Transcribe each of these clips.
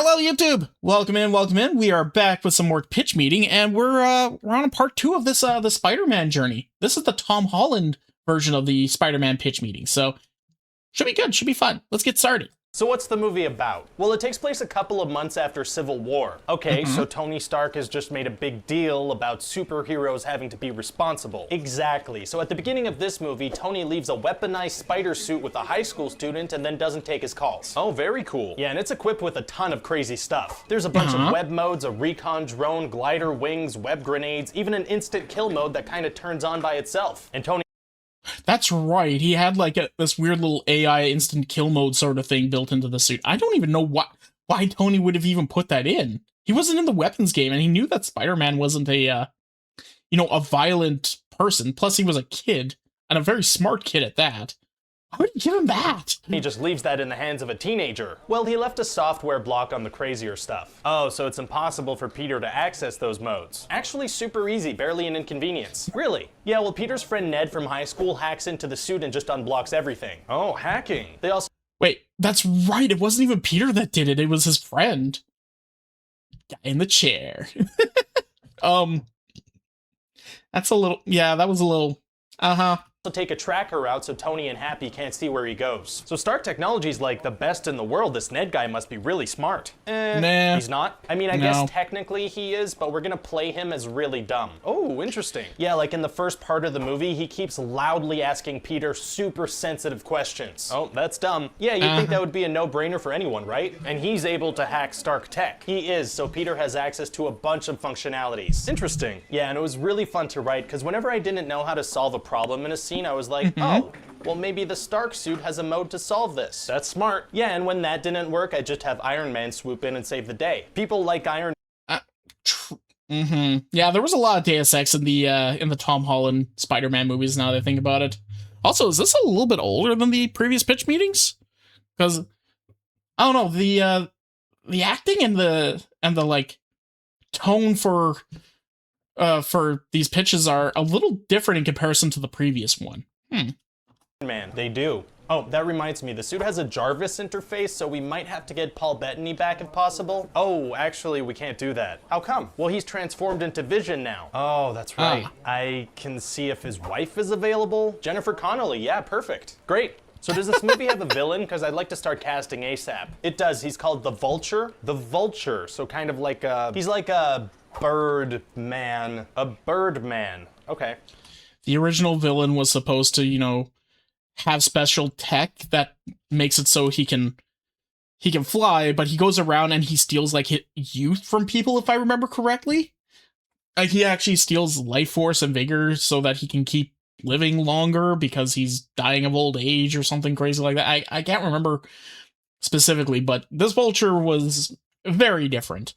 Hello, YouTube. Welcome in. Welcome in. We are back with some more pitch meeting, and we're on a part 2 of this the Spider-Man journey. This is the Tom Holland version of the Spider-Man pitch meeting, so should be good. Should be fun. Let's get started. So what's the movie about? Well, it takes place a couple of months after Civil War. Okay, so Tony Stark has just made a big deal about superheroes having to be responsible. Exactly. So at the beginning of this movie, Tony leaves a weaponized spider suit with a high school student and then doesn't take his calls. Oh, very cool. Yeah, and it's equipped with a ton of crazy stuff. There's a bunch of web modes, a recon drone, glider wings, web grenades, even an instant kill mode that kind of turns on by itself. And Tony... That's right. He had like this weird little AI instant kill mode sort of thing built into the suit. I don't even know why Tony would have even put that in. He wasn't in the weapons game, and he knew that Spider-Man wasn't a violent person. Plus, he was a kid, and a very smart kid at that. Why would he give him that? He just leaves that in the hands of a teenager. Well, he left a software block on the crazier stuff. Oh, so it's impossible for Peter to access those modes. Actually super easy, barely an inconvenience. Really? Yeah, well, Peter's friend Ned from high school hacks into the suit and just unblocks everything. Oh, hacking. They also... Wait, that's right. It wasn't even Peter that did it. It was his friend. Guy in the chair. That's a little... Yeah, that was a little... take a tracker route so Tony and Happy can't see where he goes. So Stark Technology's like the best in the world. This Ned guy must be really smart. Nah. He's not? I mean, I guess technically he is, but we're gonna play him as really dumb. Oh, interesting. Yeah, like in the first part of the movie, he keeps loudly asking Peter super sensitive questions. Oh, that's dumb. Yeah, you'd think that would be a no-brainer for anyone, right? And he's able to hack Stark Tech. He is, so Peter has access to a bunch of functionalities. Interesting. Yeah, and it was really fun to write, because whenever I didn't know how to solve a problem in a scene, I was like, oh, well, maybe the Stark suit has a mode to solve this. That's smart. Yeah, and when that didn't work, I just have Iron Man swoop in and save the day. People like Iron Yeah, there was a lot of Deus Ex in the Tom Holland Spider-Man movies, now that I think about it. Also, is this a little bit older than the previous pitch meetings? Because, I don't know, the acting and the like tone for these pitches are a little different in comparison to the previous one. Man, they do. Oh, that reminds me, the suit has a Jarvis interface, so we might have to get Paul Bettany back if possible. Oh, actually, we can't do that. How come? Well, he's transformed into Vision now. Oh, that's right. I can see if his wife is available. Jennifer Connelly, yeah, perfect. Great. So does this movie have a villain? Because I'd like to start casting ASAP. It does. He's called the Vulture. The Vulture. So kind of like he's like a bird man. A bird man. Okay. The original villain was supposed to, have special tech that makes it so he can fly, but he goes around and he steals like youth from people, if I remember correctly. Like he actually steals life force and vigor so that he can keep living longer because he's dying of old age or something crazy like that. I can't remember specifically, but this Vulture was very different.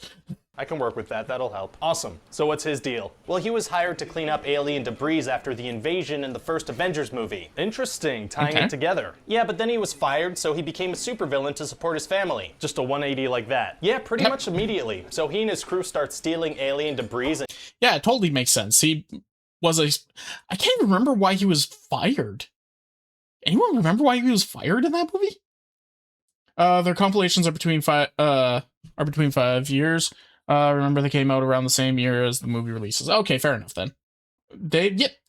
I can work with that, that'll help. Awesome. So what's his deal? Well, he was hired to clean up alien debris after the invasion in the first Avengers movie. Interesting, tying it together. Yeah, but then he was fired, so he became a supervillain to support his family. Just a 180 like that. Yeah, pretty much immediately. So he and his crew start stealing alien debris and... Yeah, it totally makes sense. He was I can't remember why he was fired. Anyone remember why he was fired in that movie? Their compilations are between 5 years. Remember they came out around the same year as the movie releases. Okay, fair enough then.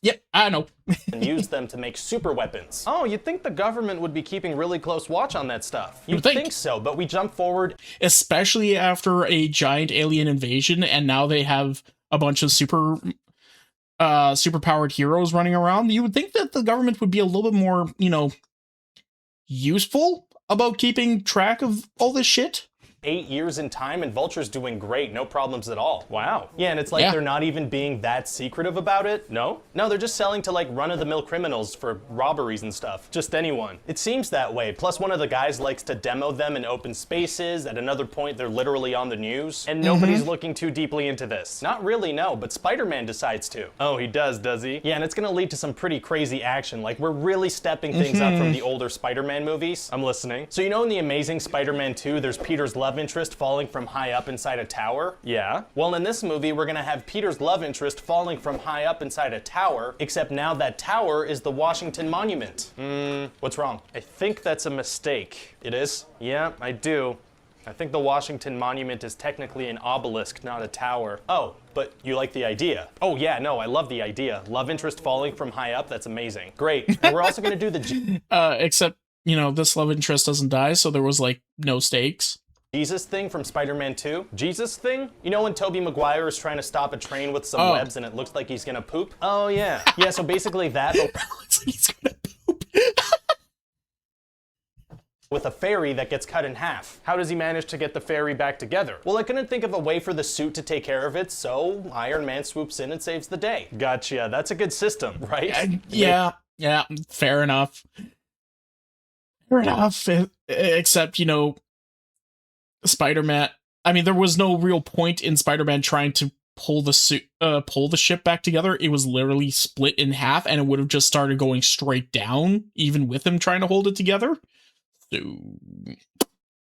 Yep, I know. and use them to make super weapons. Oh, you'd think the government would be keeping really close watch on that stuff. You'd think so, but we jump forward. Especially after a giant alien invasion, and now they have a bunch of super-powered heroes running around. You would think that the government would be a little bit more, useful about keeping track of all this shit. 8 years in time and Vulture's doing great, no problems at all. Wow. Yeah, and it's like they're not even being that secretive about it. No? No, they're just selling to like run-of-the-mill criminals for robberies and stuff. Just anyone. It seems that way. Plus one of the guys likes to demo them in open spaces. At another point, they're literally on the news. And nobody's looking too deeply into this. Not really, no, but Spider-Man decides to. Oh, he does he? Yeah, and it's gonna lead to some pretty crazy action. Like, we're really stepping things up from the older Spider-Man movies. I'm listening. So you know in The Amazing Spider-Man 2, there's Peter's love interest falling from high up inside a tower? Yeah. Well, in this movie, we're gonna have Peter's love interest falling from high up inside a tower, except now that tower is the Washington Monument. What's wrong? I think that's a mistake. It is? Yeah, I do. I think the Washington Monument is technically an obelisk, not a tower. Oh, but you like the idea. Oh yeah, no, I love the idea. Love interest falling from high up, that's amazing. Great. And we're also gonna do the except, you know, this love interest doesn't die, so there was like no stakes. Jesus thing from Spider-Man 2? Jesus thing? You know when Tobey Maguire is trying to stop a train with some webs and it looks like he's gonna poop? Oh yeah. Yeah, so basically that. He's gonna poop. With a fairy that gets cut in half. How does he manage to get the fairy back together? Well, I couldn't think of a way for the suit to take care of it, so Iron Man swoops in and saves the day. Gotcha. That's a good system, right? Yeah, fair enough. Fair enough. Except, you know, Spider-Man, I mean, there was no real point in Spider-Man trying to pull the ship back together. It was literally split in half, and it would have just started going straight down, even with him trying to hold it together. So,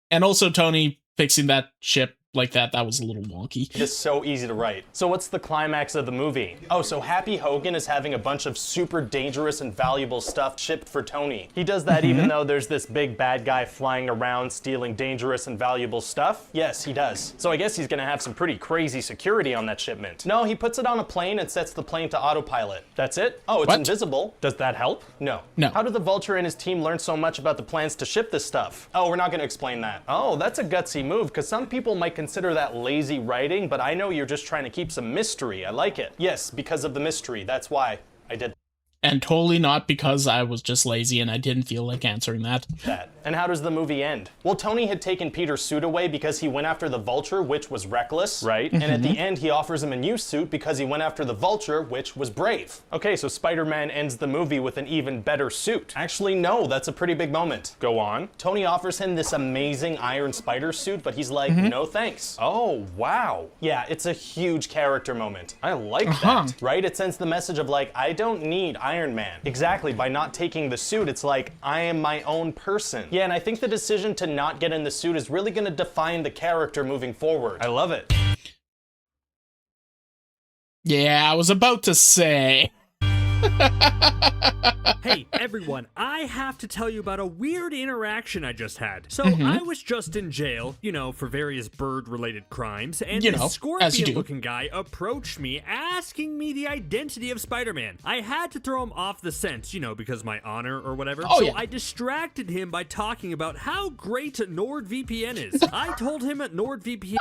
and also Tony fixing that ship like that was a little wonky. It's so easy to write. So what's the climax of the movie? Oh, so Happy Hogan is having a bunch of super dangerous and valuable stuff shipped for Tony. He does that even though there's this big bad guy flying around stealing dangerous and valuable stuff? Yes, he does. So I guess he's gonna have some pretty crazy security on that shipment. No, he puts it on a plane and sets the plane to autopilot. That's it? Oh, it's invisible. Does that help? No. No. How did the Vulture and his team learn so much about the plans to ship this stuff? Oh, we're not gonna explain that. Oh, that's a gutsy move, because some people might consider that lazy writing, but I know you're just trying to keep some mystery. I like it. Yes, because of the mystery. That's why I did And totally not because I was just lazy and I didn't feel like answering that. And how does the movie end? Well, Tony had taken Peter's suit away because he went after the Vulture, which was reckless. Right. And at the end, he offers him a new suit because he went after the Vulture, which was brave. Okay, so Spider-Man ends the movie with an even better suit. Actually, no, that's a pretty big moment. Go on. Tony offers him this amazing Iron Spider suit, but he's like, no thanks. Oh, wow. Yeah, it's a huge character moment. I like that. Right? It sends the message of like, I don't need Iron Man. Exactly, by not taking the suit, it's like, I am my own person. Yeah, and I think the decision to not get in the suit is really gonna define the character moving forward. I love it. Yeah, I was about to say. Hey everyone, I have to tell you about a weird interaction I just had. So I was just in jail, you know, for various bird-related crimes, and this scorpion-looking guy approached me asking me the identity of Spider-Man. I had to throw him off the scent, you know, because my honor or whatever. I distracted him by talking about how great NordVPN is. I told him at NordVPN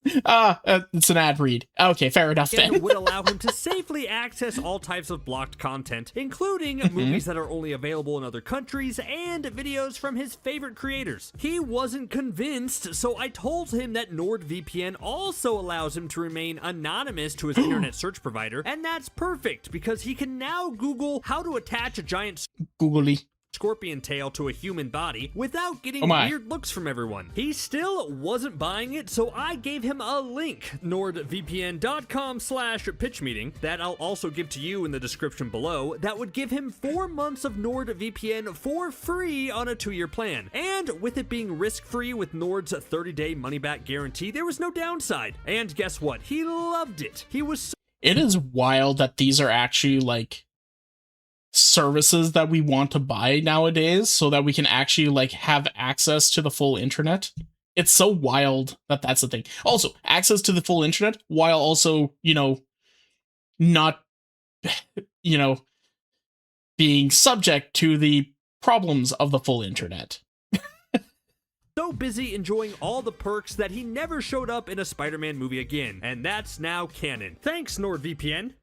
it's an ad read. Okay, fair enough then. It would allow him to safely access all types of blocked content, including movies that are only available in other countries and videos from his favorite creators. He wasn't convinced, so I told him that NordVPN also allows him to remain anonymous to his internet search provider, and that's perfect because he can now Google how to attach a giant Googly scorpion tail to a human body without getting weird looks from everyone. He still wasn't buying it, so I gave him a link, nordvpn.com/pitchmeeting, that I'll also give to you in the description below, that would give him 4 months of NordVPN for free on a 2-year plan. And with it being risk-free with Nord's 30-day money-back guarantee, there was no downside. And guess what? He loved it. He was so— It is wild that these are actually, like, services that we want to buy nowadays so that we can actually like have access to the full internet. It's so wild that that's the thing. Also, access to the full internet while also, you know, not, you know, being subject to the problems of the full internet. So busy enjoying all the perks that he never showed up in a Spider-Man movie again. And that's now canon. Thanks, NordVPN.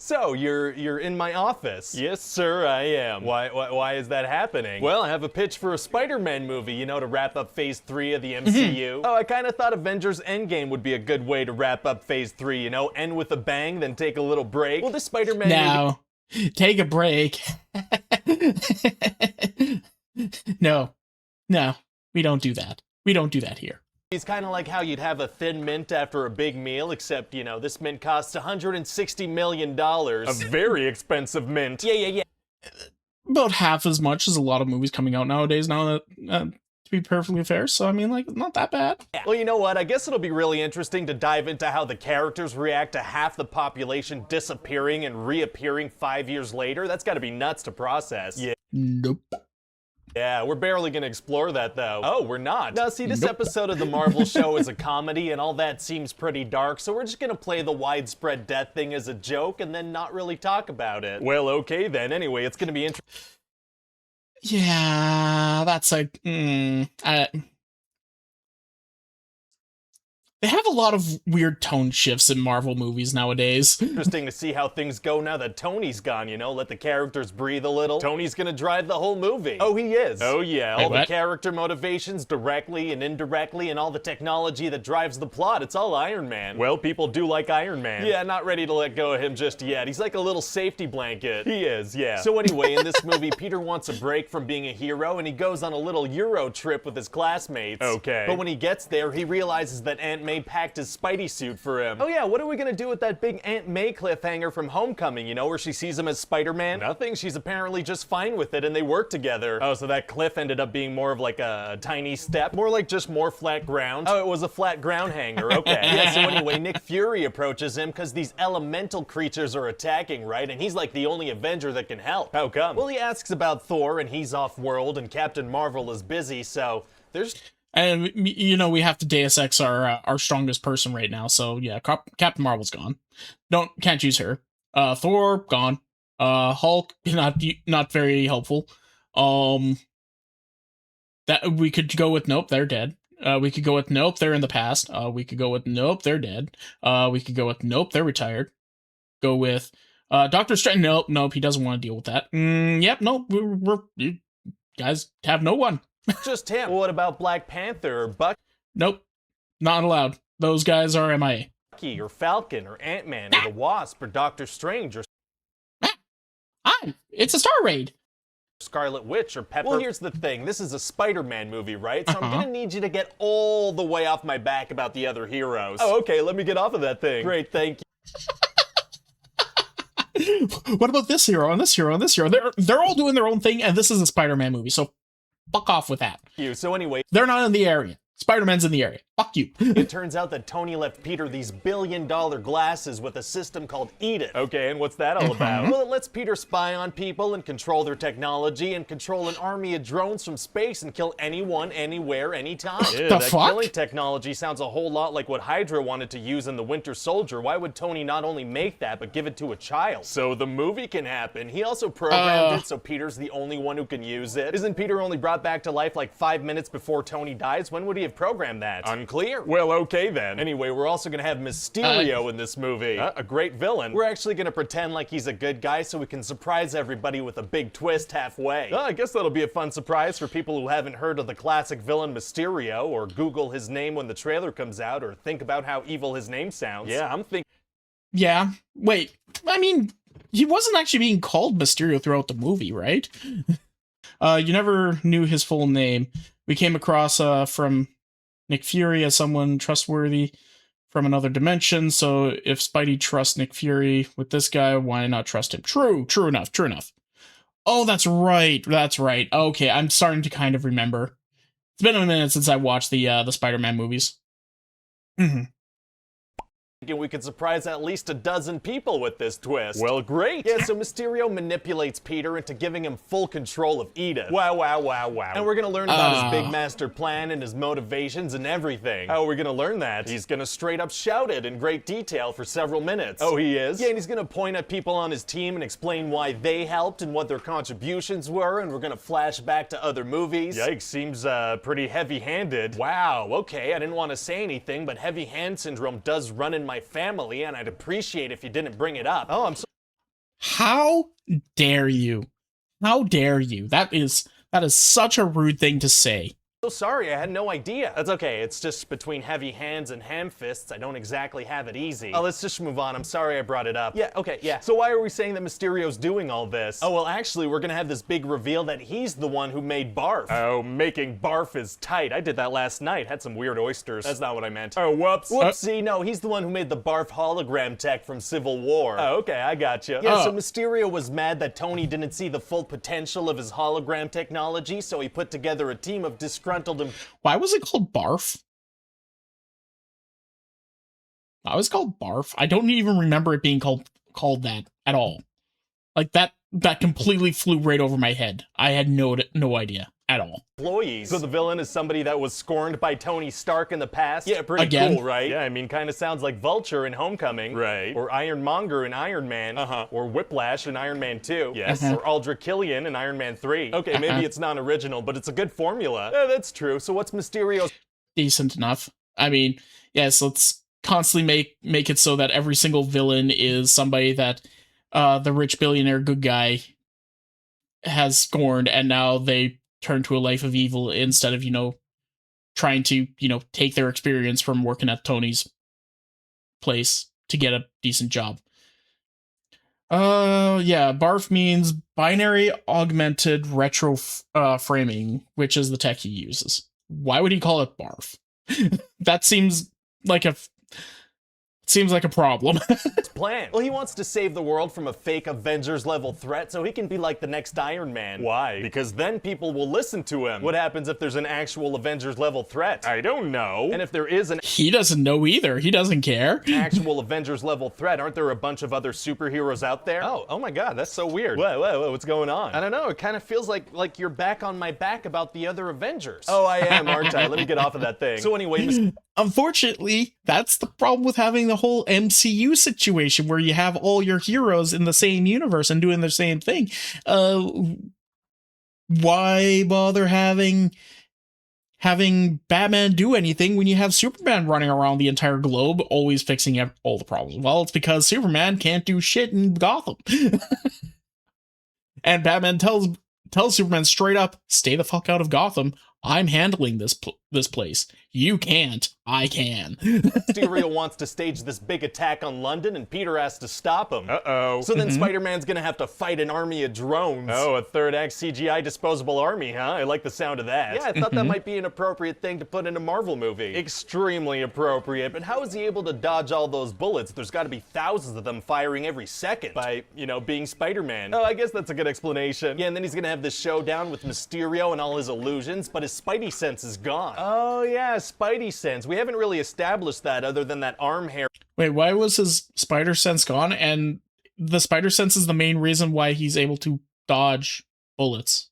So, you're in my office? Yes, sir, I am. Why is that happening? Well, I have a pitch for a Spider-Man movie, you know, to wrap up Phase 3 of the MCU. Oh, I kind of thought Avengers Endgame would be a good way to wrap up Phase 3, you know? End with a bang, then take a little break. Well, this Spider-Man movie— take a break. No, we don't do that. We don't do that here. It's kind of like how you'd have a Thin Mint after a big meal, except, you know, this mint costs $160 million. A very expensive mint. Yeah. About half as much as a lot of movies coming out nowadays, now that, to be perfectly fair. So, I mean, like, not that bad. Yeah. Well, you know what? I guess it'll be really interesting to dive into how the characters react to half the population disappearing and reappearing 5 years later. That's got to be nuts to process. Yeah. Nope. Yeah, we're barely gonna explore that though. Oh, we're not. Now see, this episode of the Marvel show is a comedy and all that seems pretty dark, so we're just gonna play the widespread death thing as a joke and then not really talk about it. Well, okay then. Anyway, it's gonna be interesting. Yeah, that's like, they have a lot of weird tone shifts in Marvel movies nowadays. Interesting to see how things go now that Tony's gone, you know? Let the characters breathe a little. Tony's gonna drive the whole movie. Oh, he is. Oh, yeah. All the character motivations, directly and indirectly, and all the technology that drives the plot. It's all Iron Man. Well, people do like Iron Man. Yeah, not ready to let go of him just yet. He's like a little safety blanket. He is, yeah. So anyway, in this movie, Peter wants a break from being a hero, and he goes on a little Euro trip with his classmates. Okay. But when he gets there, he realizes that Aunt May packed his Spidey suit for him. Oh yeah, what are we gonna do with that big Aunt May cliffhanger from Homecoming, you know, where she sees him as Spider-Man? Nothing, she's apparently just fine with it and they work together. Oh, so that cliff ended up being more of like a tiny step? More like just more flat ground? Oh, it was a flat ground hanger, okay. Yeah, so anyway, Nick Fury approaches him because these elemental creatures are attacking, right? And he's like the only Avenger that can help. How come? Well, he asks about Thor and he's off-world and Captain Marvel is busy, so there's... And, you know, we have to Deus Ex our strongest person right now. So, yeah, Captain Marvel's gone. Can't use her. Thor, gone. Hulk, not very helpful. That we could go with, nope, they're dead. We could go with, nope, they're in the past. We could go with, nope, they're dead. We could go with, nope, they're retired. Go with, Doctor Strange, nope, he doesn't want to deal with that. Yep, nope, you guys have no one. Just him. What about Black Panther or Bucky? Nope. Not allowed. Those guys are MIA. Bucky or Falcon or Ant-Man or the Wasp or Doctor Strange or... Hi, it's a Star Raid. Scarlet Witch or Pepper. Well, here's the thing. This is a Spider-Man movie, right? So I'm gonna need you to get all the way off my back about the other heroes. Oh, okay. Let me get off of that thing. Great, thank you. What about this hero and this hero and this hero? They're all doing their own thing, and this is a Spider-Man movie, so fuck off with that. So anyway, they're not in the area. Spider-Man's in the area. Fuck you. It turns out that Tony left Peter these billion-dollar glasses with a system called Edith. Okay, and what's that all about? Well, it lets Peter spy on people and control their technology and control an army of drones from space and kill anyone, anywhere, anytime. The fuck? Killing technology sounds a whole lot like what Hydra wanted to use in the Winter Soldier. Why would Tony not only make that, but give it to a child? So the movie can happen. He also programmed it so Peter's the only one who can use it. Isn't Peter only brought back to life like 5 minutes before Tony dies? When would he have programmed that? Unclear. Well, okay then. Anyway, we're also gonna have Mysterio in this movie. A great villain. We're actually gonna pretend like he's a good guy so we can surprise everybody with a big twist halfway. I guess that'll be a fun surprise for people who haven't heard of the classic villain Mysterio, or Google his name when the trailer comes out, or think about how evil his name sounds. Yeah, I'm thinking... Yeah. Wait. I mean, he wasn't actually being called Mysterio throughout the movie, right? You never knew his full name. We came across from Nick Fury as someone trustworthy from another dimension, so if Spidey trusts Nick Fury with this guy, why not trust him? True enough. Oh, that's right. Okay, I'm starting to kind of remember. It's been a minute since I watched the Spider-Man movies. We could surprise at least a dozen people with this twist. Well, great. Yeah, so Mysterio manipulates Peter into giving him full control of Edith. Wow. And we're gonna learn about his big master plan and his motivations and everything. How are we gonna learn that? He's gonna straight up shout it in great detail for several minutes. Oh, he is? Yeah, and he's gonna point at people on his team and explain why they helped and what their contributions were, and we're gonna flash back to other movies. Yikes, seems pretty heavy-handed. Wow, okay, I didn't want to say anything, but heavy hand syndrome does run in my family, and I'd appreciate if you didn't bring it up. Oh, I'm so... How dare you? How dare you? That is such a rude thing to say. So sorry, I had no idea. That's okay, it's just between heavy hands and ham fists, I don't exactly have it easy. Oh, let's just move on, I'm sorry I brought it up. Yeah, okay, yeah. So why are we saying that Mysterio's doing all this? Oh, well actually, we're gonna have this big reveal that he's the one who made barf. Oh, making barf is tight. I did that last night, had some weird oysters. That's not what I meant. Oh, whoops. Whoopsie, no, he's the one who made the barf hologram tech from Civil War. Oh, okay, I gotcha. Yeah, so Mysterio was mad that Tony didn't see the full potential of his hologram technology, so he put together a team of disgruntled disgruntled him. Why was it called Barf? Why was it called Barf? I don't even remember it being called that at all. Like, that completely flew right over my head. I had no idea at all. Employees. So the villain is somebody that was scorned by Tony Stark in the past? Yeah, pretty Again. cool, right? Yeah, I mean, kind of sounds like Vulture in Homecoming. Right. Or Ironmonger in Iron Man. Or Whiplash in Iron Man 2. Yes. Or Aldrich Killian in Iron Man 3. Okay, maybe it's not original, but it's a good formula. Yeah, that's true. So what's Mysterio's... Decent enough. I mean, yes, let's constantly make it so that every single villain is somebody that the rich billionaire good guy has scorned, and now they turn to a life of evil instead of, trying to, take their experience from working at Tony's place to get a decent job. Yeah, BARF means binary augmented retro framing, which is the tech he uses. Why would he call it BARF? That seems like a problem. Plan. Well, he wants to save the world from a fake Avengers-level threat so he can be like the next Iron Man. Why? Because then people will listen to him. What happens if there's an actual Avengers-level threat? I don't know. And if there is an... He doesn't know either. He doesn't care. Actual Avengers-level threat, aren't there a bunch of other superheroes out there? Oh my god, that's so weird. Whoa, what's going on? I don't know, it kind of feels like you're back on my back about the other Avengers. Oh, I am, aren't I? Let me get off of that thing. So anyway, unfortunately, that's the problem with having the whole MCU situation where you have all your heroes in the same universe and doing the same thing. Why bother having Batman do anything when you have Superman running around the entire globe always fixing all the problems? Well, it's because Superman can't do shit in Gotham. And Batman tells Superman straight up, stay the fuck out of Gotham. I'm handling this place. You can't. I can. Mysterio wants to stage this big attack on London, and Peter has to stop him. Uh-oh. So then Spider-Man's gonna have to fight an army of drones. Oh, a third-act CGI disposable army, huh? I like the sound of that. Yeah, I thought that might be an appropriate thing to put in a Marvel movie. Extremely appropriate, but how is he able to dodge all those bullets? There's gotta be thousands of them firing every second. By, being Spider-Man. Oh, I guess that's a good explanation. Yeah, and then he's gonna have this showdown with Mysterio and all his illusions, but his Spidey sense is gone. Oh, yeah, Spidey sense. We haven't really established that other than that arm hair. Wait, why was his spider sense gone? And the spider sense is the main reason why he's able to dodge bullets.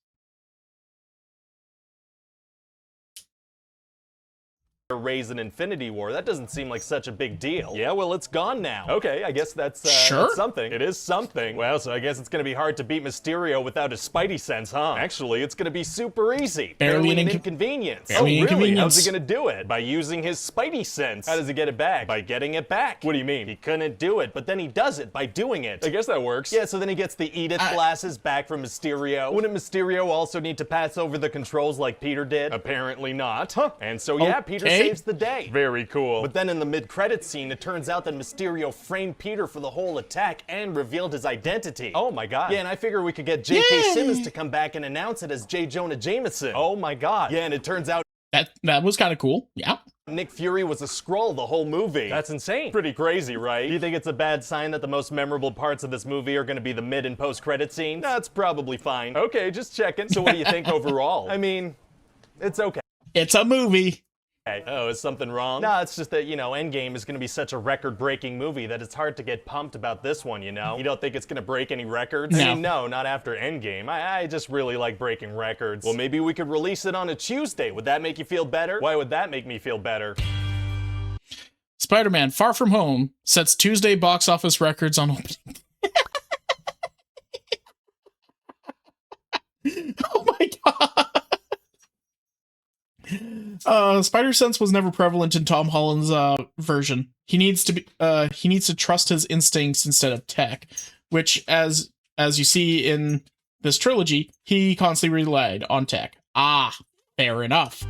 Raise an Infinity War. That doesn't seem like such a big deal. Yeah, well, it's gone now. Okay, I guess that's something. It is something. Well, so I guess it's gonna be hard to beat Mysterio without his Spidey sense, huh? Actually, it's gonna be super easy. Barely an inconvenience. Really? How's he gonna do it? By using his Spidey sense. How does he get it back? By getting it back. What do you mean? He couldn't do it, but then he does it by doing it. I guess that works. Yeah, so then he gets the Edith glasses back from Mysterio. Wouldn't Mysterio also need to pass over the controls like Peter did? Apparently not. Huh. And so yeah, Peter saves the day. Very cool. But then in the mid-credits scene, it turns out that Mysterio framed Peter for the whole attack and revealed his identity. Oh my god. Yeah, and I figure we could get J.K. Simmons to come back and announce it as J. Jonah Jameson. Oh my god. Yeah, and it turns out that was kind of cool. Yeah. Nick Fury was a Skrull the whole movie. That's insane. Pretty crazy, right? Do you think it's a bad sign that the most memorable parts of this movie are going to be the mid and post-credit scenes? That's probably fine. Okay, just checking. So what do you think overall? I mean, it's okay. It's a movie. Oh, is something wrong? No, it's just that, Endgame is going to be such a record-breaking movie that it's hard to get pumped about this one, You don't think it's going to break any records? No. I mean, no, not after Endgame. I just really like breaking records. Well, maybe we could release it on a Tuesday. Would that make you feel better? Why would that make me feel better? Spider-Man Far From Home sets Tuesday box office records on opening. Oh my god. Spider sense was never prevalent in Tom Holland's version. He needs to trust his instincts instead of tech, which as you see in this trilogy, he constantly relied on tech. Ah, fair enough.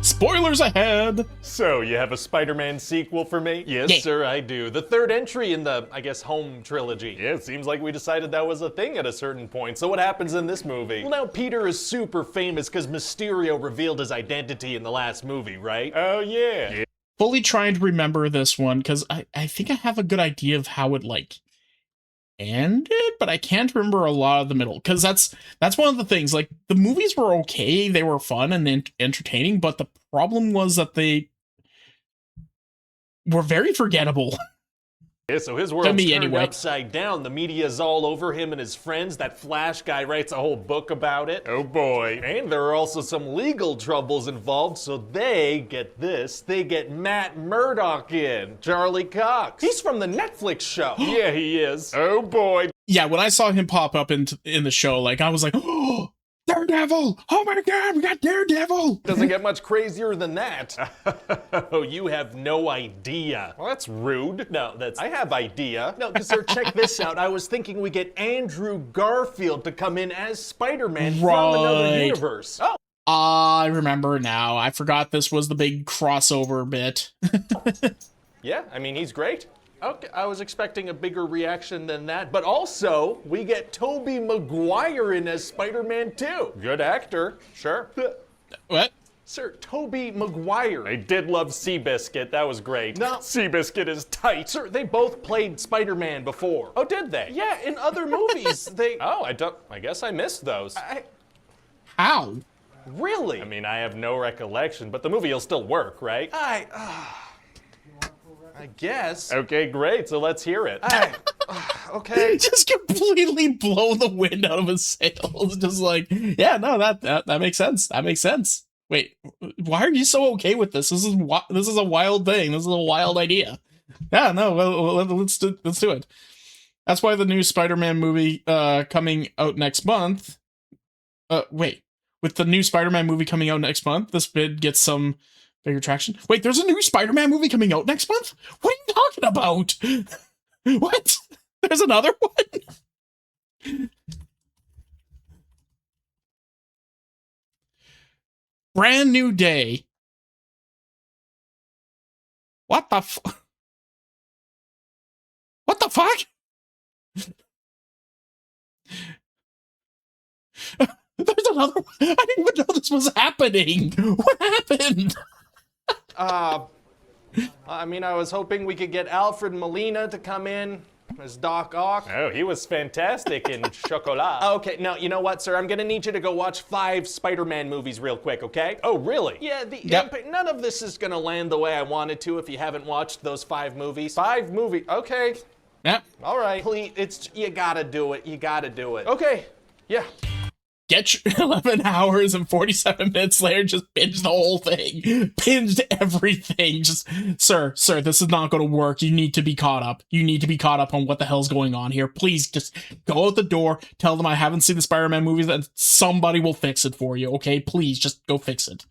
Spoilers ahead! So, you have a Spider-Man sequel for me? Yes, sir, I do. The third entry in the, home trilogy. Yeah, it seems like we decided that was a thing at a certain point. So what happens in this movie? Well, now Peter is super famous because Mysterio revealed his identity in the last movie, right? Oh, yeah. Fully trying to remember this one, because I think I have a good idea of how it, ended, but I can't remember a lot of the middle, because that's one of the things. Like, the movies were okay, they were fun and entertaining, but the problem was that they were very forgettable. Yeah, so his world's turned upside down. The media's all over him and his friends. That Flash guy writes a whole book about it. Oh boy. And there are also some legal troubles involved, so they get this. They get Matt Murdock in. Charlie Cox. He's from the Netflix show. Yeah, he is. Oh boy. Yeah, when I saw him pop up in the show, like, I was like, oh, Daredevil! Oh my god, we got Daredevil! Doesn't get much crazier than that. Oh, you have no idea. Well, that's rude. No, I have idea. No, because sir, check this out. I was thinking we get Andrew Garfield to come in as Spider-Man from another universe. Oh. I remember now. I forgot this was the big crossover bit. Yeah, I mean, he's great. Okay, I was expecting a bigger reaction than that, but also, we get Tobey Maguire in as Spider-Man 2. Good actor, sure. What? Sir, Tobey Maguire. I did love Seabiscuit, that was great. No. Seabiscuit is tight. Sir, they both played Spider-Man before. Oh, did they? Yeah, in other movies, they... Oh, I guess I missed those. How? Really? I mean, I have no recollection, but the movie will still work, right? I guess. Okay, great. So let's hear it. Okay. Just completely blow the wind out of his sails. Just like, yeah, no, that makes sense. That makes sense. Wait, why are you so okay with this? This is a wild thing. This is a wild idea. Yeah, no, let's do it. That's why the new Spider-Man movie coming out next month. Wait, with the new Spider-Man movie coming out next month, this bid gets some bigger traction. Wait, there's a new Spider-Man movie coming out next month? What are you talking about? What? There's another one? Brand new day. What the What the fuck? There's another one. I didn't even know this was happening. What happened? I mean, I was hoping we could get Alfred Molina to come in as Doc Ock. Oh, he was fantastic in Chocolat. Okay, now, you know what, sir? I'm gonna need you to go watch 5 Spider-Man movies real quick, okay? Oh, really? Yeah, Yep. None of this is gonna land the way I wanted to if you haven't watched those 5 movies. 5 movies, okay. Yep. All right. Please, you gotta do it. You gotta do it. Okay, yeah. Get your 11 hours and 47 minutes later, just binge the whole thing. Binged everything. Just, sir, this is not going to work. You need to be caught up. You need to be caught up on what the hell's going on here. Please just go out the door, tell them I haven't seen the Spider-Man movies, and somebody will fix it for you, okay? Please, just go fix it.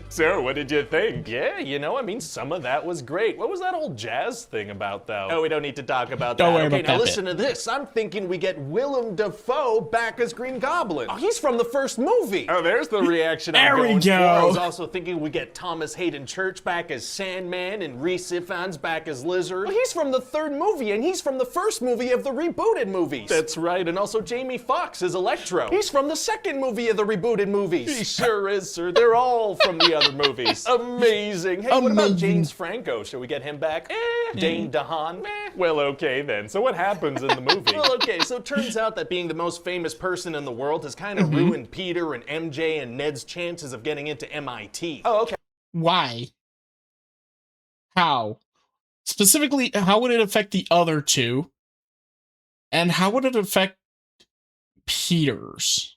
So, what did you think? Yeah, you know, I mean, some of that was great. What was that old jazz thing about, though? Oh, we don't need to talk about that. Don't worry okay, about now that listen to this. I'm thinking we get Willem Dafoe back as Green Goblin. Oh, he's from the first movie. Oh, there's the reaction There I'm we going go. for. I was also thinking we get Thomas Hayden Church back as Sandman and Rhys Ifans back as Lizard. Well, he's from the 3rd movie, and he's from the 1st movie of the rebooted movies. That's right, and also Jamie Foxx as Electro. He's from the 2nd movie of the rebooted movies. He sure is, sir. They're all from the other movies. Amazing. Hey, what about James Franco? Should we get him back? Dane DeHaan? Well, okay then. So what happens in the movie? Well, okay, so it turns out that being the most famous person in the world has kind of ruined Peter and MJ and Ned's chances of getting into MIT. Oh, okay. Why? How? Specifically, how would it affect the other two? And how would it affect Peter's?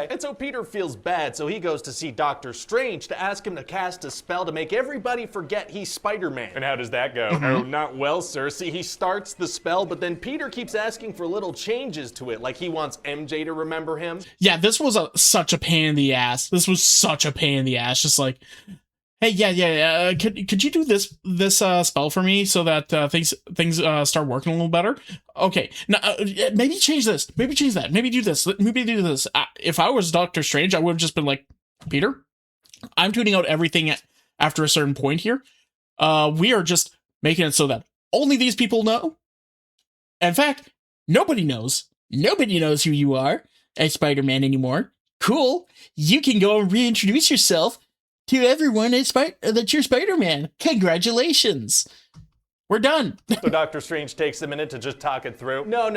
And so Peter feels bad, so he goes to see Doctor Strange to ask him to cast a spell to make everybody forget he's Spider-Man. And how does that go? Oh, not well, sir. See, he starts the spell, but then Peter keeps asking for little changes to it, like he wants MJ to remember him. Yeah, this was such a pain in the ass. This was such a pain in the ass. Just like, hey, yeah. Could you do this spell for me so that things start working a little better? Okay, now maybe change this. Maybe change that. Maybe do this. Maybe do this. If I was Doctor Strange, I would have just been like, Peter, I'm tuning out everything after a certain point here. We are just making it so that only these people know. In fact, nobody knows. Nobody knows who you are as Spider-Man anymore. Cool. You can go and reintroduce yourself to everyone that you're Spider-Man. Congratulations. we're done. So Doctor Strange takes a minute to just talk it through. No,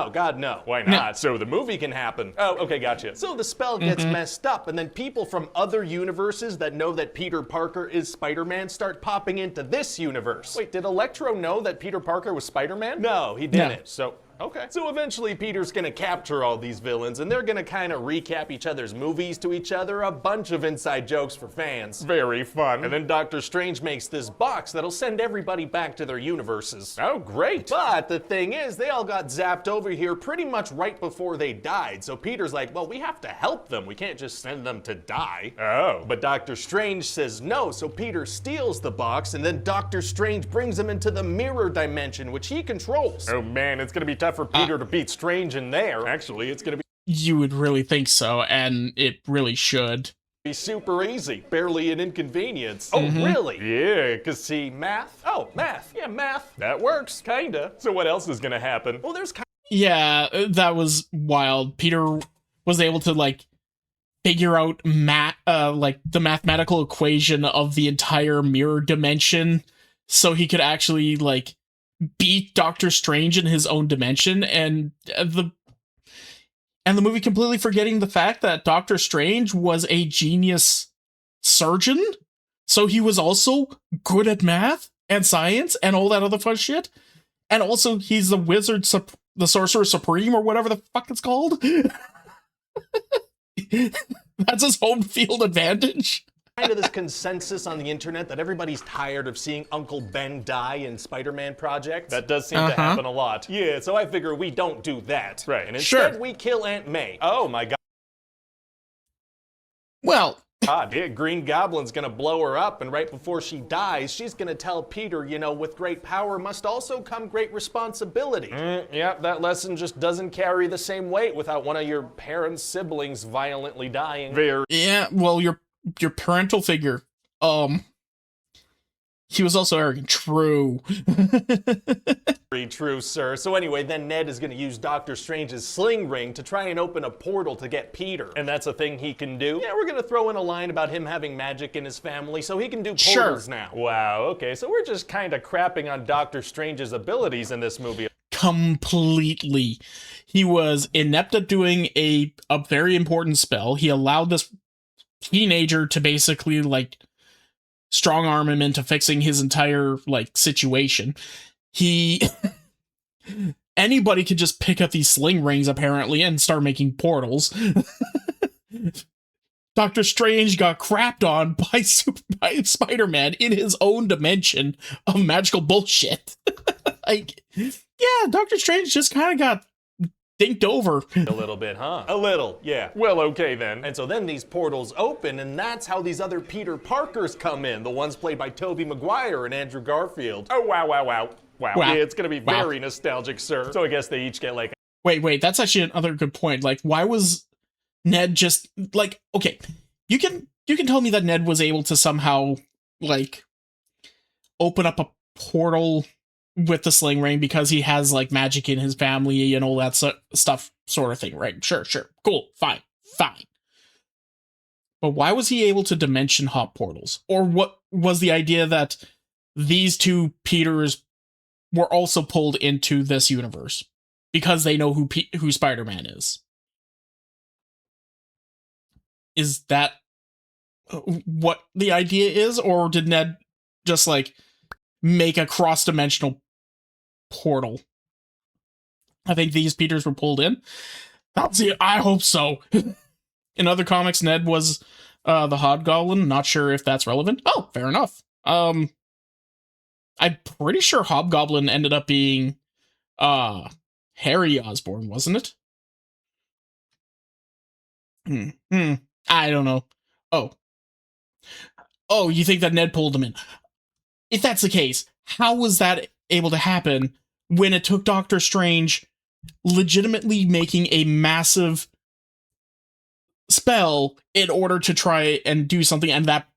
God, no. Why not? So the movie can happen. Oh, okay, gotcha. So the spell gets messed up, and then people from other universes that know that Peter Parker is Spider-Man start popping into this universe. Wait, did Electro know that Peter Parker was Spider-Man? No, he didn't. No. So, okay. So eventually Peter's gonna capture all these villains, and they're gonna kind of recap each other's movies to each other, a bunch of inside jokes for fans. Very fun. And then Doctor Strange makes this box that'll send everybody back to their universes. Oh, great. But the thing is, they all got zapped over here pretty much right before they died. So Peter's like, well, we have to help them. We can't just send them to die. Oh. But Doctor Strange says no, so Peter steals the box, and then Doctor Strange brings him into the mirror dimension, which he controls. Oh man, it's gonna be tough for Peter to beat Strange in there. Actually, it's gonna You would really think so, and it really should. Be super easy, barely an inconvenience. Oh, really? Yeah, Cause see, math? Oh, math. Yeah, math. that works, kinda. So what else is gonna happen? Well, there's kind Yeah, that was wild. Peter was able to, like, figure out like the mathematical equation of the entire mirror dimension so he could actually, like, beat Doctor Strange in his own dimension, and the movie completely forgetting the fact that Doctor Strange was a genius surgeon, so he was also good at math and science and all that other fun shit, and also he's the wizard, the sorcerer supreme, or whatever the fuck it's called. That's his home field advantage. of this consensus on the internet that everybody's tired of seeing Uncle Ben die in Spider-Man projects. That does seem to happen a lot. Yeah, so I figure we don't do that. Right. And instead we kill Aunt May. Oh my god. Well, Yeah, Green Goblin's gonna blow her up, and right before she dies, she's gonna tell Peter, you know, with great power must also come great responsibility. Yeah, that lesson just doesn't carry the same weight without one of your parents' siblings violently dying. yeah, well, your parental figure, he was also arrogant. True. Very true, sir. So anyway, then Ned is gonna use Doctor Strange's sling ring to try and open a portal to get Peter. And that's a thing he can do? Yeah, we're gonna throw in a line about him having magic in his family, so he can do portals now. Wow, okay, so we're just kind of crapping on Doctor Strange's abilities in this movie. Completely. He was inept at doing a very important spell. He allowed this teenager to basically, like, strong arm him into fixing his entire, like, situation. Anybody could just pick up these sling rings, apparently, and start making portals. Doctor Strange got crapped on by Spider-Man in his own dimension of magical bullshit. Like, yeah, Doctor Strange just kind of got dinked over. A little bit, huh? A little, yeah. Well, okay then. And so then these portals open, and that's how these other Peter Parkers come in, the ones played by Tobey Maguire and Andrew Garfield. Oh, wow. Yeah, it's gonna be very nostalgic, sir. So I guess they each get like... Wait, that's actually another good point. Like, why was Ned just, like, okay, you can tell me that Ned was able to somehow, like, open up a portal with the sling ring because he has, like, magic in his family and all that stuff sort of thing, right? Sure, cool, fine. But why was he able to dimension hop portals? Or what was the idea that these two Peters were also pulled into this universe because they know who Spider-Man is? Is that what the idea is? Or did Ned just, like, make a cross-dimensional portal? I think these Peters were pulled in. I hope so. In other comics, Ned was the Hobgoblin. Not sure if that's relevant. Oh, fair enough. I'm pretty sure Hobgoblin ended up being Harry Osborn, wasn't it? I don't know. Oh, you think that Ned pulled him in? If that's the case, how was that able to happen when it took Doctor Strange legitimately making a massive spell in order to try and do something, and that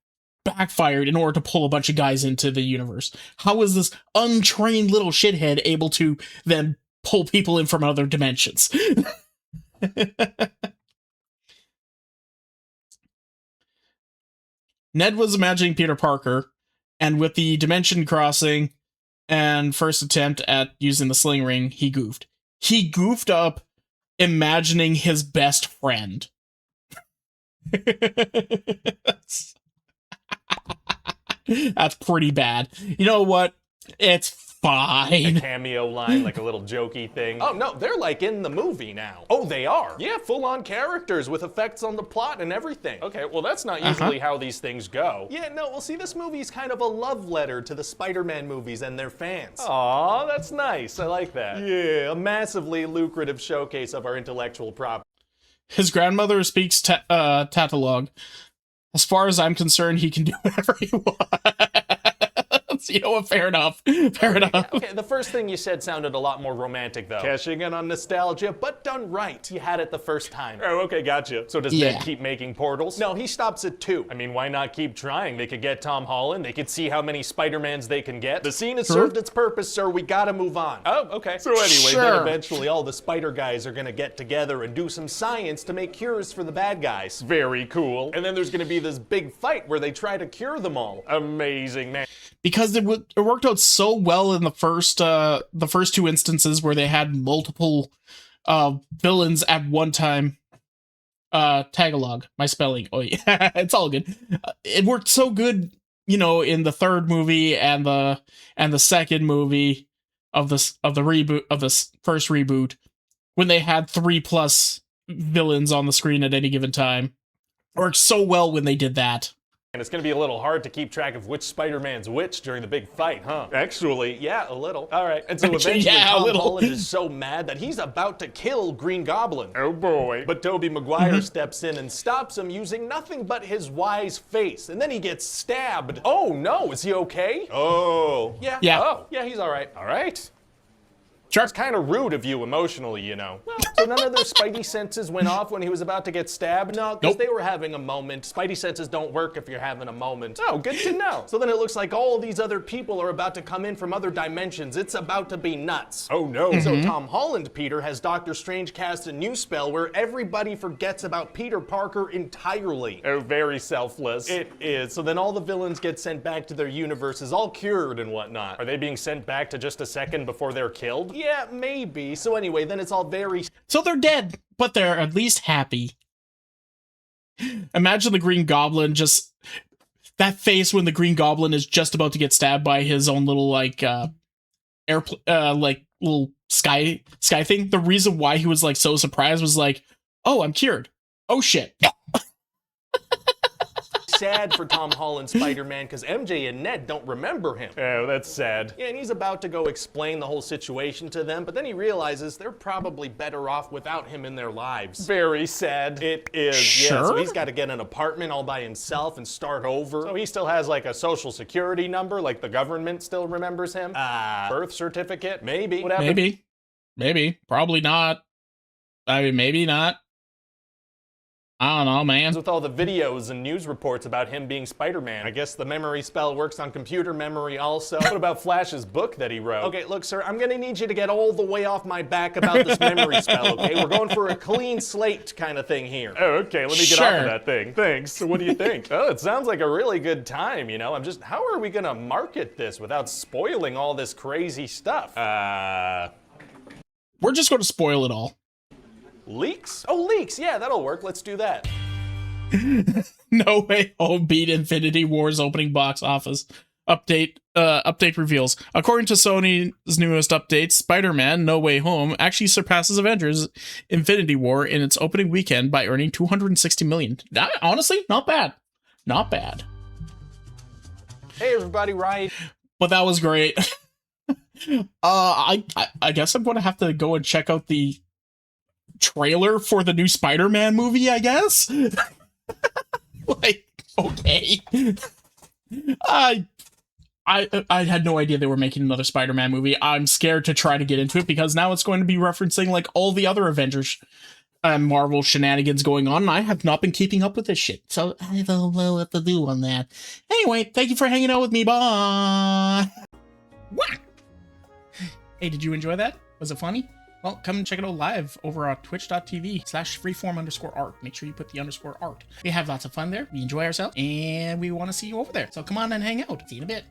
backfired in order to pull a bunch of guys into the universe? How was this untrained little shithead able to then pull people in from other dimensions? Ned was imagining Peter Parker, and with the dimension crossing, and first attempt at using the sling ring, he goofed. He goofed up imagining his best friend. That's pretty bad. You know what? It's fine. A cameo line, like a little jokey thing. Oh no, they're like in the movie now. Oh, they are? Yeah, full-on characters with effects on the plot and everything. Okay, well that's not usually how these things go. Yeah, no, well see, this movie's kind of a love letter to the Spider-Man movies and their fans. Aw, that's nice. I like that. Yeah, a massively lucrative showcase of our intellectual property. His grandmother speaks Tagalog. As far as I'm concerned, he can do whatever he wants. You know what? Fair enough. Fair enough. Yeah, okay, the first thing you said sounded a lot more romantic, though. Cashing in on nostalgia, but done right. You had it the first time. Oh, okay, gotcha. So does Ned keep making portals? No, he stops at 2. I mean, why not keep trying? They could get Tom Holland. They could see how many Spider-Mans they can get. The scene has served its purpose, sir. We gotta move on. Oh, okay. So anyway, then eventually all the Spider guys are gonna get together and do some science to make cures for the bad guys. Very cool. And then there's gonna be this big fight where they try to cure them all. Amazing, man. Because it worked out so well in the first 2 instances where they had multiple villains at one time. Tagalog, my spelling. Oh yeah, it's all good. It worked so good, you know, in the third movie and the second movie of the reboot of the first reboot, when they had 3+ villains on the screen at any given time. It worked so well when they did that. And it's gonna be a little hard to keep track of which Spider-Man's which during the big fight, huh? Actually, yeah, a little. All right, and so eventually Tom Holland is so mad that he's about to kill Green Goblin. Oh boy. But Tobey Maguire steps in and stops him using nothing but his wise face. And then he gets stabbed. Oh no, is he okay? Oh. Yeah. Oh, yeah, he's all right. All right. Sure. It's kind of rude of you emotionally, you know. Well, so none of their Spidey senses went off when he was about to get stabbed? No, because they were having a moment. Spidey senses don't work if you're having a moment. Oh, good to know. So then it looks like all these other people are about to come in from other dimensions. It's about to be nuts. Oh no. So Tom Holland, Peter, has Doctor Strange cast a new spell where everybody forgets about Peter Parker entirely. Oh, very selfless. It is. So then all the villains get sent back to their universes, all cured and whatnot. Are they being sent back to just a second before they're killed? Yeah, maybe. So anyway, then it's all very... So they're dead, but they're at least happy. Imagine the Green Goblin just... That face when the Green Goblin is just about to get stabbed by his own little, like, little sky thing. The reason why he was, like, so surprised was like, oh, I'm cured. Oh, shit. Sad for Tom Holland Spider-Man because MJ and Ned don't remember him. Oh, that's sad. Yeah, and he's about to go explain the whole situation to them, but then he realizes they're probably better off without him in their lives. Very sad. It is. Sure. Yeah, so he's got to get an apartment all by himself and start over. So he still has like a social security number, like the government still remembers him. Birth certificate? Maybe. Whatever. Maybe. Probably not. I mean, maybe not. I don't know, man. With all the videos and news reports about him being Spider-Man. I guess the memory spell works on computer memory also. What about Flash's book that he wrote? Okay, look, sir, I'm gonna need you to get all the way off my back about this memory spell, okay? We're going for a clean slate kind of thing here. Oh, okay, let me get off of that thing. Thanks. So what do you think? Oh, it sounds like a really good time, you know? how are we gonna market this without spoiling all this crazy stuff? We're just gonna spoil it all. Leaks? Oh, leaks. Yeah, that'll work. Let's do that. No Way Home beat Infinity War's opening box office. Update reveals. According to Sony's newest update, Spider-Man No Way Home actually surpasses Avengers Infinity War in its opening weekend by earning $260 million. That, honestly, not bad. Not bad. Hey, everybody, right? But that was great. I guess I'm going to have to go and check out the trailer for the new Spider-Man movie, I guess. Like, okay. I had no idea they were making another Spider-Man movie. I'm scared to try to get into it because now it's going to be referencing like all the other Avengers and Marvel shenanigans going on, and I have not been keeping up with this shit. So I don't know what to do on that. Anyway, thank you for hanging out with me. Bye. What? Hey, did you enjoy that? Was it funny? Well, come and check it out live over on twitch.tv/freeform_art. Make sure you put the _art. We have lots of fun there. We enjoy ourselves, and we want to see you over there. So come on and hang out. See you in a bit.